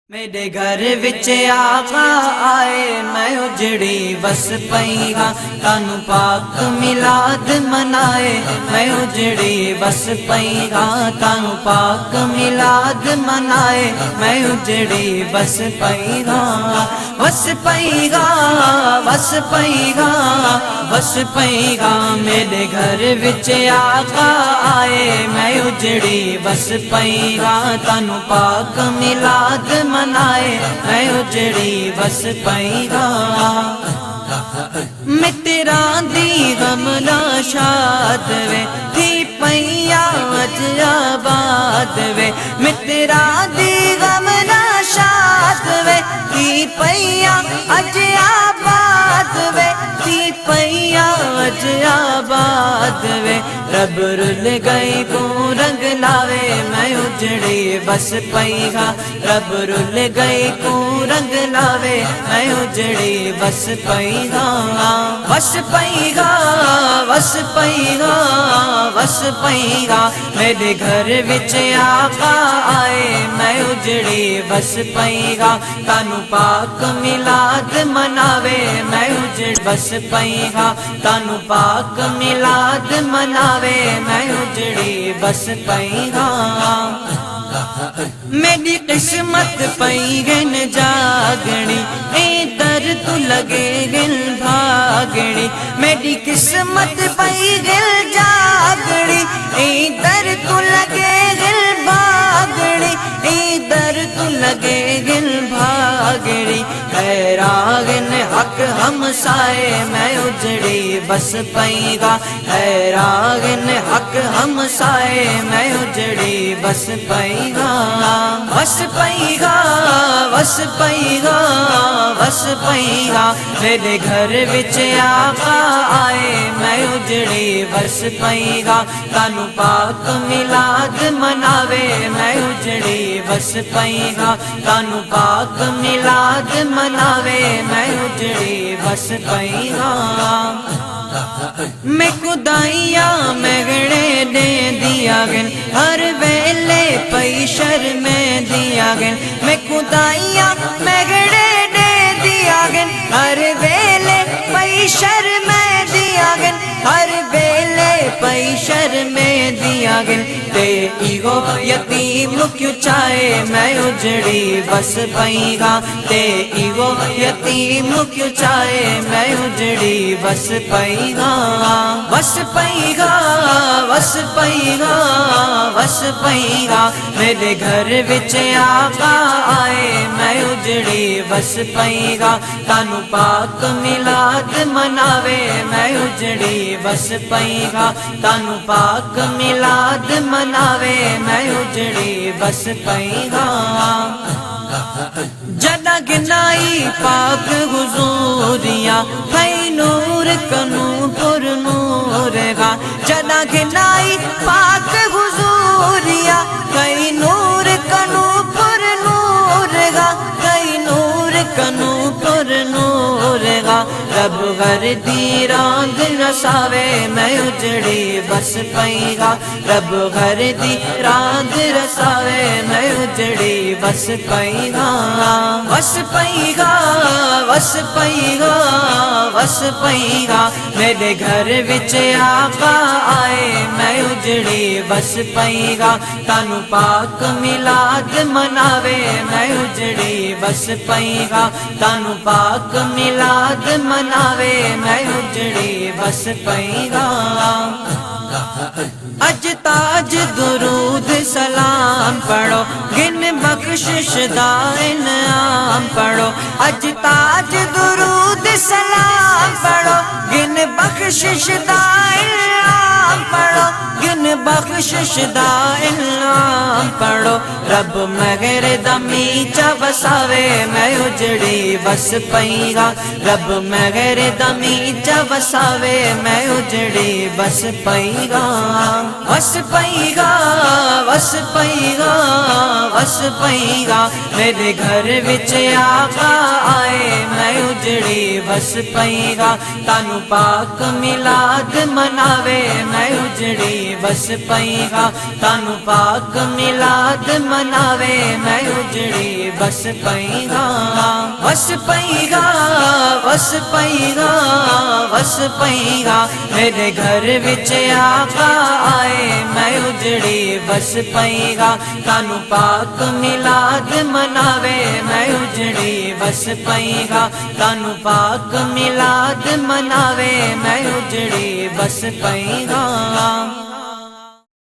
میرے گھر وچ آقا آئے میں اجڑی بس پئی ہاں تانوں پاک میلاد منائے میں اجڑی بس پئی ہاں تانوں پاک میلاد منائے میں اجڑی بس پئی ہاں بس پئی ہاں بس پئی ہاں بس پئی ہاں میرے گھر وچ آقا آئے میں اجڑی بس پئی ہاں تانوں پاک میلاد منائے میں اجڑی بس پئی ہاں متراں دی غم شاد وے تھی پئیا اج آباد وے متراں دی غم شاد وے تھی پئیا اج آباد وے تھی پئیا اج آباد وے رب رل گئی کو رنگ لاوے میں اجڑی بس پئی ہاں رب رل گئی کو رنگ لاوے میں اجڑی بس پئی ہاں بس پئی ہاں بس پئی ہاں بس پئی ہاں میرے گھر وچ آقا آئے میں اجڑی بس پئی ہاں تانوں پاک میلاد مناوے میں اجڑ بس پئی ہاں تانوں پاک میلاد مناوے میں اجڑی بس پئی ہاں میری قسمت پئی گن جاگنی اے در تو لگے گل بھاگنی میری قسمت پئی گل جاگنی اے در تو لگے گل بھاگنی اے در تو لگے گل بھاگنی حیراغن حق ہمسائے میں اجڑی بس پئی گا حیراغن حق ہمسائے میں اجڑی بس پئی گا بس پئی گا بس پئی گا بس پئی گا میرے گھر وچ آقا آئے میں اجڑی بس پئی گا تانوں پاک میلاد مناوے میں اجڑی بس پئی گا تانوں پاک میلاد مناوے میں اجڑی بس پئی گا میں خدائیاں میں گڑے دے دیا گن ہر ویلے پئی شرمے دیا گن میں خدائیاں میں گڑے دے دیا گن ہر ویلے پئی شرمے دیا گن ہر ویلے پئی شرمے دیا گن تے ایگو یتیم کیوں چاہے میں اجڑی بس پئی گا تے ایگو یتیم کیوں چاہے میں اجڑی بس پئی گا بس پئی گا بس پئی گا بس پئی گا میرے گھر وچ آقا آئے میں اجڑی بس پئی گا تانوں پاک میلاد مناوے میں اجڑی بس پئی گا تانوں پاک میلاد مناوے میں اجڑی بس پئی گا جدا گنائی پاک حضوریاں ہے نور کنو پر نور گا جدا گنائی پاک حضوریاں ہے نور کنو پر نور گا ہے نور کنو پر نور گا رب غر دی راند رساوے میں اجڑی بس پئی گا رب غر دی راند رساوے میں اجڑی بس پئی گا بس پئی گا بس پئی گا بس پئی گا میرے گھر وچ آقا آئے میں اجڑی بس پئی گا تانوں پاک میلاد مناوے میں اجڑی بس پئی گا تانوں پاک میلاد مناوے میں اجڑی بس پئی گا اج تاج درود سلام پڑھو گن بخشش دا انعام پڑھو اج تاج درود سلام پڑھو گن بخشش دا انعام پڑھو گن بخشش دا انعام پڑھو رب مغر دمی چا بساوے میں اجڑی بس پئی گا رب مغر دمی چا بساوے میں اجڑی بس پئی گا بس پئی گا بس پئی گا ਵਸ ਪਈਗਾ ਮੇਰੇ ਘਰ ਵਿੱਚ ਆਕਾ ਆਏ ਮੈਂ ਉਜੜੀ ਵਸ ਪਈਗਾ ਤਾਨੂੰ ਪਾਕ ਮਿਲਾਦ ਮਨਾਵੇ ਮੈਂ ਉਜੜੀ ਵਸ ਪਈਗਾ ਤਾਨੂੰ ਪਾਕ ਮਿਲਾਦ ਮਨਾਵੇ ਮੈਂ ਉਜੜੀ ਵਸ ਪਈਗਾ ਵਸ ਪਈਗਾ ਵਸ ਪਈਗਾ ਵਸ ਪਈਗਾ ਮੇਰੇ ਘਰ ਵਿੱਚ ਆਕਾ ਆਏ ਮੈਂ ਉਜੜੀ ਵਸ ਪਈਗਾ ਤਾਨੂੰ ਪਾਕ ਮਿਲਾਦ ਮਨਾਵੇ ਮੈਂ ਉਜੜੀ ਵਸ ਪਈਗਾ ਤਾਨੂੰ ਪਾਕ ਮਿਲਾਦ ਮਨਾਵੇ ਮੈਂ ਉਜੜੀ ਵਸ ਪਈਗਾ